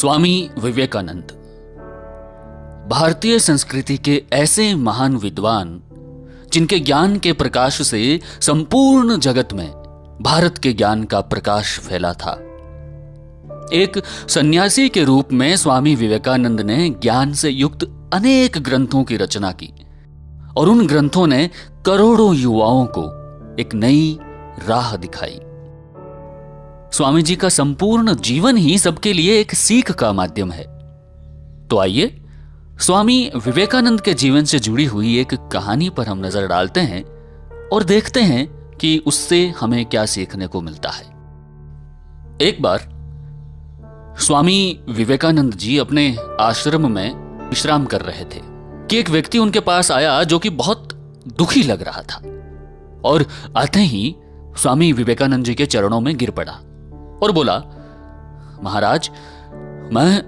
स्वामी विवेकानंद भारतीय संस्कृति के ऐसे महान विद्वान जिनके ज्ञान के प्रकाश से संपूर्ण जगत में भारत के ज्ञान का प्रकाश फैला था। एक सन्यासी के रूप में स्वामी विवेकानंद ने ज्ञान से युक्त अनेक ग्रंथों की रचना की और उन ग्रंथों ने करोड़ों युवाओं को एक नई राह दिखाई। स्वामी जी का संपूर्ण जीवन ही सबके लिए एक सीख का माध्यम है। तो आइए स्वामी विवेकानंद के जीवन से जुड़ी हुई एक कहानी पर हम नजर डालते हैं और देखते हैं कि उससे हमें क्या सीखने को मिलता है। एक बार स्वामी विवेकानंद जी अपने आश्रम में विश्राम कर रहे थे कि एक व्यक्ति उनके पास आया जो कि बहुत दुखी लग रहा था और आते ही स्वामी विवेकानंद जी के चरणों में गिर पड़ा और बोला, महाराज, मैं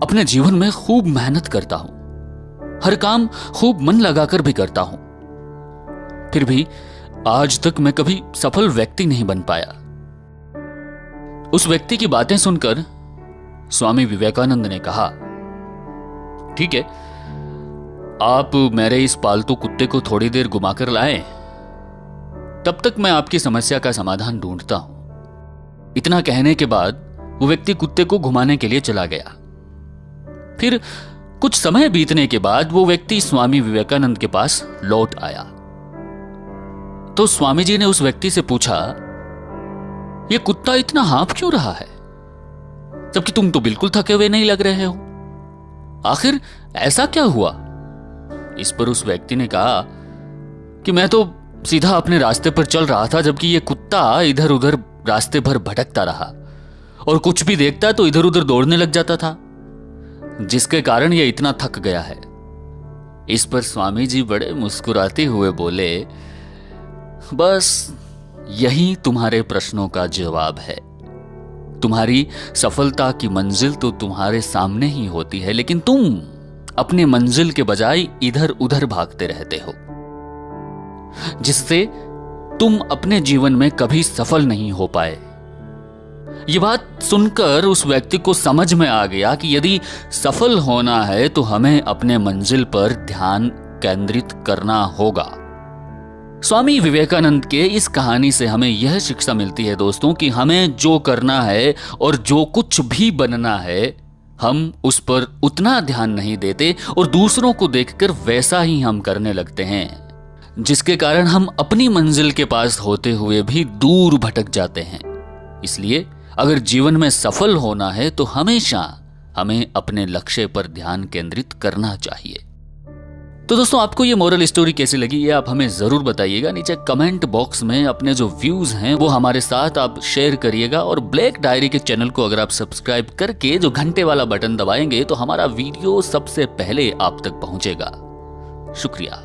अपने जीवन में खूब मेहनत करता हूं, हर काम खूब मन लगाकर भी करता हूं, फिर भी आज तक मैं कभी सफल व्यक्ति नहीं बन पाया। उस व्यक्ति की बातें सुनकर स्वामी विवेकानंद ने कहा, ठीक है, आप मेरे इस पालतू कुत्ते को थोड़ी देर घुमाकर लाएं, तब तक मैं आपकी समस्या का समाधान ढूंढता हूं। इतना कहने के बाद वो व्यक्ति कुत्ते को घुमाने के लिए चला गया। फिर कुछ समय बीतने के बाद वो व्यक्ति स्वामी विवेकानंद के पास लौट आया। तो स्वामी जी ने उस व्यक्ति से पूछा, ये कुत्ता इतना हाँफ क्यों रहा है, जबकि तुम तो बिल्कुल थके हुए नहीं लग रहे हो? आखिर ऐसा क्या हुआ? इस पर उस व्यक्ति ने कहा कि मैं तो सीधा अपने रास्ते पर चल रहा था, जबकि ये कुत्ता इधर उधर रास्ते भर भटकता रहा और कुछ भी देखता तो इधर उधर दौड़ने लग जाता था, जिसके कारण ये इतना थक गया है। इस पर स्वामी जी बड़े मुस्कुराते हुए बोले, बस यही तुम्हारे प्रश्नों का जवाब है। तुम्हारी सफलता की मंजिल तो तुम्हारे सामने ही होती है, लेकिन तुम अपने मंजिल के बजाय इधर उधर भागते रहते हो, जिससे तुम अपने जीवन में कभी सफल नहीं हो पाए। ये बात सुनकर उस व्यक्ति को समझ में आ गया कि यदि सफल होना है तो हमें अपने मंजिल पर ध्यान केंद्रित करना होगा। स्वामी विवेकानंद के इस कहानी से हमें यह शिक्षा मिलती है दोस्तों कि हमें जो करना है और जो कुछ भी बनना है, हम उस पर उतना ध्यान नहीं देते और दूसरों को देखकर वैसा ही हम करने लगते हैं, जिसके कारण हम अपनी मंजिल के पास होते हुए भी दूर भटक जाते हैं। इसलिए अगर जीवन में सफल होना है तो हमेशा हमें अपने लक्ष्य पर ध्यान केंद्रित करना चाहिए। तो दोस्तों, आपको ये मोरल स्टोरी कैसी लगी ये आप हमें जरूर बताइएगा। नीचे कमेंट बॉक्स में अपने जो व्यूज हैं वो हमारे साथ आप शेयर करिएगा और ब्लैक डायरी के चैनल को अगर आप सब्सक्राइब करके जो घंटे वाला बटन दबाएंगे तो हमारा वीडियो सबसे पहले आप तक पहुंचेगा। शुक्रिया।